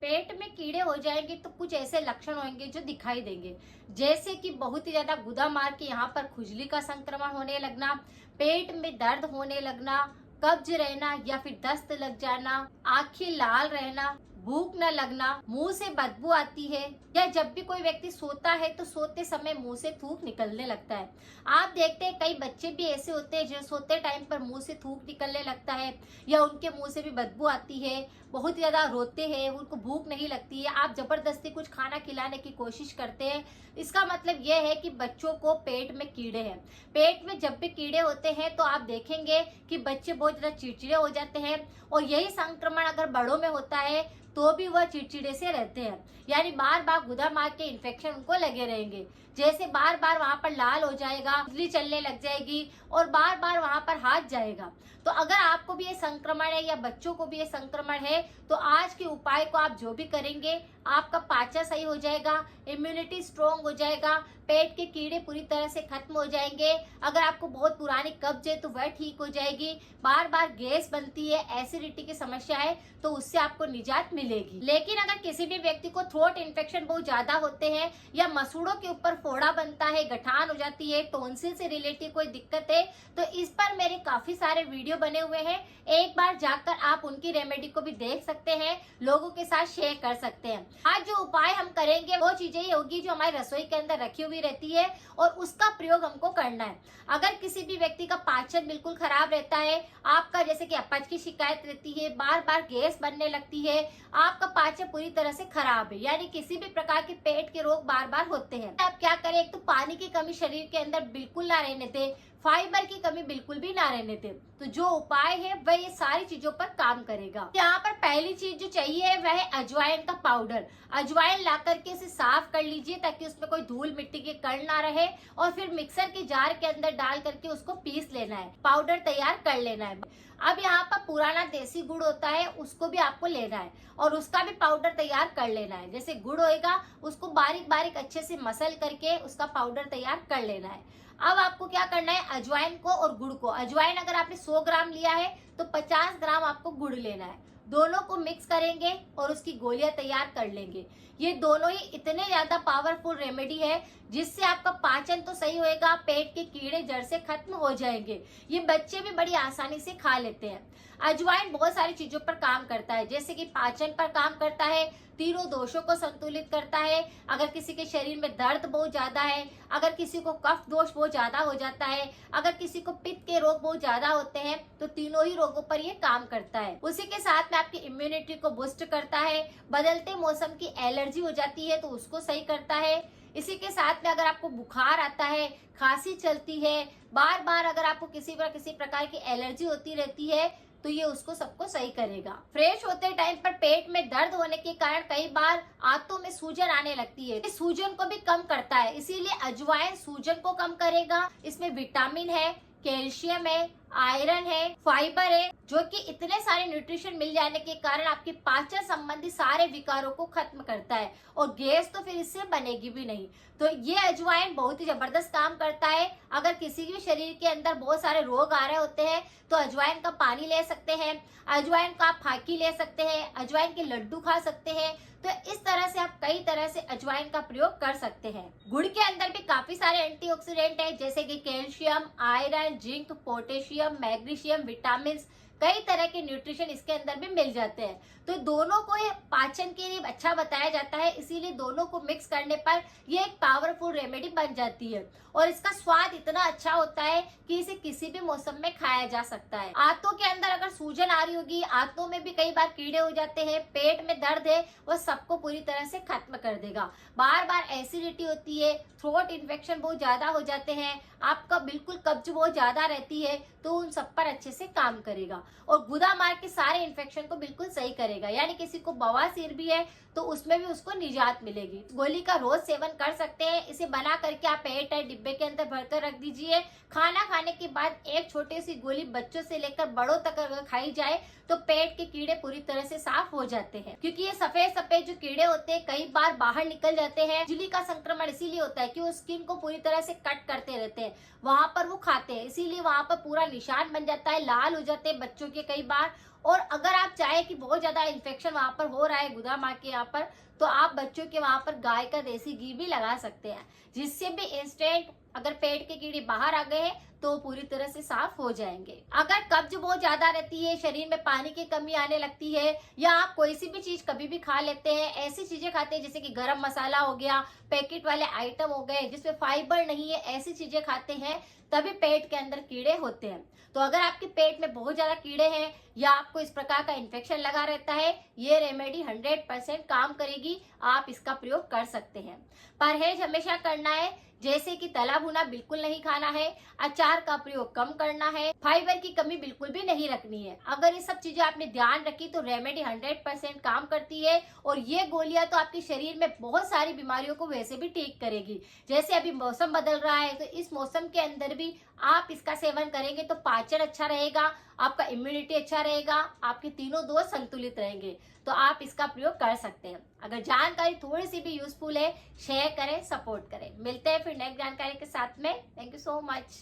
पेट में कीड़े हो जाएंगे तो कुछ ऐसे लक्षण होंगे जो दिखाई देंगे, जैसे कि बहुत ही ज्यादा गुदा मार के यहाँ पर खुजली का संक्रमण होने लगना, पेट में दर्द होने लगना, कब्ज रहना या फिर दस्त लग जाना, आंखें लाल रहना, भूख न लगना, मुंह से बदबू आती है, या जब भी कोई व्यक्ति सोता है तो सोते समय मुंह से थूक निकलने लगता है। आप देखते हैं कई बच्चे भी ऐसे होते हैं जो सोते टाइम पर मुंह से थूक निकलने लगता है, या उनके मुंह से भी बदबू आती है, बहुत ही ज्यादा रोते हैं, उनको भूख नहीं लगती है, आप जबरदस्ती कुछ खाना खिलाने की कोशिश करते हैं। इसका मतलब यह है कि बच्चों को पेट में कीड़े हैं। पेट में जब भी कीड़े होते हैं तो आप देखेंगे कि बच्चे बहुत ज्यादा चिड़चिड़े हो जाते हैं, और यही संक्रमण अगर बड़ों में होता है तो भी वह चिड़चिड़े से रहते हैं, यानी बार बार गुदा मार के इन्फेक्शन उनको लगे रहेंगे। जैसे बार बार वहां पर लाल हो जाएगा, खुजली चलने लग जाएगी और बार बार वहां पर हाथ जाएगा। तो अगर आपको भी ये संक्रमण है या बच्चों को भी ये संक्रमण है तो आज के उपाय को आप जो भी करेंगे, आपका पाचन सही हो जाएगा, इम्यूनिटी स्ट्रोंग हो जाएगा, पेट के कीड़े पूरी तरह से खत्म हो जाएंगे। अगर आपको बहुत पुरानी कब्ज है तो वह ठीक हो जाएगी, बार बार गैस बनती है, एसिडिटी की समस्या है तो उससे आपको निजात मिलेगी। लेकिन अगर किसी भी व्यक्ति को थ्रोट इन्फेक्शन बहुत ज्यादा होते हैं, या मसूड़ों के ऊपर फोड़ा बनता है, गठान हो जाती है, टोंसिल से रिलेटेड कोई दिक्कत है, तो इस पर मेरे काफी सारे वीडियो बने हुए हैं। एक बार जाकर आप उनकी रेमेडी को भी देख सकते हैं, लोगों के साथ शेयर कर सकते हैं। आज जो उपाय हम करेंगे वो चीजें ही होगी जो हमारी रसोई के अंदर रखी हुई रहती है, और उसका प्रयोग हमको करना है। अगर किसी भी व्यक्ति का पाचन बिल्कुल खराब रहता है, आपका जैसे कि अपच की शिकायत रहती है, बार बार गैस बनने लगती है, आपका पाचन पूरी तरह से खराब है, यानी किसी भी प्रकार के पेट के रोग बार बार होते हैं, आप क्या करें, एक तो पानी की कमी शरीर के अंदर बिल्कुल ना रहने दे, फाइबर की कमी बिल्कुल भी ना रहने दे, तो जो उपाय है वह ये सारी चीजों पर काम करेगा। यहाँ पर पहली चीज जो चाहिए वह है अजवाइन का पाउडर। अजवाइन ला करके इसे साफ कर लीजिए ताकि उसमें कोई धूल मिट्टी के कण ना रहे, और फिर मिक्सर के जार के अंदर डाल करके उसको पीस लेना है, पाउडर तैयार कर लेना है। अब यहाँ पर पुराना देसी गुड़ होता है, उसको भी आपको लेना है और उसका भी पाउडर तैयार कर लेना है। जैसे गुड़ होएगा उसको बारीक बारीक अच्छे से मसल करके उसका पाउडर तैयार कर लेना है। अब आपको क्या करना है, अजवाइन को और गुड़ को, अजवाइन अगर आपने 100 ग्राम लिया है तो 50 ग्राम आपको गुड़ लेना है, दोनों को मिक्स करेंगे और उसकी गोलियां तैयार कर लेंगे। ये दोनों ही इतने ज्यादा पावरफुल रेमेडी है जिससे आपका पाचन तो सही होएगा, पेट के कीड़े जड़ से खत्म हो जाएंगे। ये बच्चे भी बड़ी आसानी से खा लेते हैं। अजवाइन बहुत सारी चीजों पर काम करता है, जैसे कि पाचन पर काम करता है, तीनों दोषों को संतुलित करता है। अगर किसी के शरीर में दर्द बहुत ज्यादा है, अगर किसी को कफ दोष बहुत ज्यादा हो जाता है, अगर किसी को पित्त के रोग बहुत ज्यादा होते हैं, तो तीनों ही रोगों पर ये काम करता है। उसी के साथ में आपकी इम्यूनिटी को बूस्ट करता है, बदलते मौसम की एलर्जी हो जाती है तो उसको सही करता है। इसी के साथ में अगर आपको बुखार आता है, खांसी चलती है, बार बार अगर आपको किसी प्रकार की एलर्जी होती रहती है, तो ये उसको सबको सही करेगा। फ्रेश होते टाइम पर पेट में दर्द होने के कारण कई बार आंतों में सूजन आने लगती है, इस सूजन को भी कम करता है, इसीलिए अजवाइन सूजन को कम करेगा। इसमें विटामिन है, कैल्शियम है, आयरन है, फाइबर है, जो कि इतने सारे न्यूट्रिशन मिल जाने के कारण आपके पाचन संबंधी सारे विकारों को खत्म करता है, और गैस तो फिर इससे बनेगी भी नहीं। तो ये अजवाइन बहुत ही जबरदस्त काम करता है। अगर किसी भी शरीर के अंदर बहुत सारे रोग आ रहे होते हैं तो अजवाइन का पानी ले सकते हैं, अजवाइन का आप फाकी ले सकते हैं, अजवाइन के लड्डू खा सकते हैं। तो इस तरह से आप कई तरह से अजवाइन का प्रयोग कर सकते हैं। गुड़ के अंदर भी काफी सारे एंटीऑक्सीडेंट है, जैसे कि calcium, iron, zinc, potassium, magnesium, vitamin, कई तरह के न्यूट्रिशन इसके अंदर भी मिल जाते हैं। तो दोनों को ये पाचन के लिए अच्छा बताया जाता है, इसीलिए दोनों को मिक्स करने पर ये एक पावरफुल रेमेडी बन जाती है, और इसका स्वाद इतना अच्छा होता है कि इसे किसी भी मौसम में खाया जा सकता है। आंतों के अंदर अगर सूजन आ रही होगी, आंतों में भी कई बार कीड़े हो जाते हैं, पेट में दर्द है, वो सबको पूरी तरह से खत्म कर देगा। बार बार एसिडिटी होती है, थ्रोट इन्फेक्शन बहुत ज्यादा हो जाते हैं, आपका बिल्कुल कब्ज बहुत ज्यादा रहती है, तो उन सब पर अच्छे से काम करेगा, और गुदा मार के सारे इन्फेक्शन को बिल्कुल सही करेगा। यानी किसी को बवासीर भी है तो उसमें भी उसको निजात मिलेगी। गोली का रोज सेवन कर सकते हैं। इसे बना करके आप एयर टाइट डिब्बे के अंदर भरकर रख दीजिए। खाना खाने के बाद एक छोटी सी गोली बच्चों से लेकर बड़ों तक अगर खाई जाए तो पेट के कीड़े पूरी तरह से साफ हो जाते हैं, क्योंकि ये सफेद सफेद जो कीड़े होते हैं कई बार बाहर निकल जाते हैं। खुजली का संक्रमण इसीलिए होता है कि वो स्किन को पूरी तरह से कट करते रहते हैं, वहां पर वो खाते हैं, इसीलिए वहां पर पूरा निशान बन जाता है, लाल हो जाते हैं बच्चों के कई बार, और अगर आप चाहे कि बहुत ज्यादा इन्फेक्शन वहां पर हो रहा है गुदा माँ के यहाँ पर, तो आप बच्चों के वहां पर गाय का देसी घी भी लगा सकते हैं, जिससे भी इंस्टेंट अगर पेट के कीड़े बाहर आ गए हैं तो पूरी तरह से साफ हो जाएंगे। अगर कब्ज बहुत ज्यादा रहती है, शरीर में पानी की कमी आने लगती है, या आप कोई सी भी चीज कभी भी खा लेते हैं, ऐसी चीजें खाते हैं जैसे कि गरम मसाला हो गया, पैकेट वाले आइटम हो गए जिसमें फाइबर नहीं है, ऐसी चीजें खाते हैं, तभी पेट के अंदर कीड़े होते हैं। तो अगर आपके पेट में बहुत ज्यादा कीड़े हैं या आपको इस प्रकार का इन्फेक्शन लगा रहता है, ये रेमेडी 100% काम करेगी, आप इसका प्रयोग कर सकते हैं। परहेज हमेशा करना है, जैसे कि तला भुना बिल्कुल नहीं खाना है, अचार का प्रयोग कम करना है, फाइबर की कमी बिल्कुल भी नहीं रखनी है। अगर ये सब चीजें आपने ध्यान रखी तो रेमेडी 100% काम करती है, और ये गोलियां तो आपके शरीर में बहुत सारी बीमारियों को वैसे भी ठीक करेगी। जैसे अभी मौसम बदल रहा है, तो इस मौसम के अंदर भी आप इसका सेवन करेंगे तो पाचन अच्छा रहेगा, आपका इम्यूनिटी अच्छा रहेगा, आपके तीनों दोष संतुलित रहेंगे। तो आप इसका प्रयोग कर सकते हैं। अगर जानकारी थोड़ी सी भी यूजफुल है, शेयर करें, सपोर्ट करें। मिलते हैं फिर नेक्स्ट जानकारी के साथ में। Thank you so much.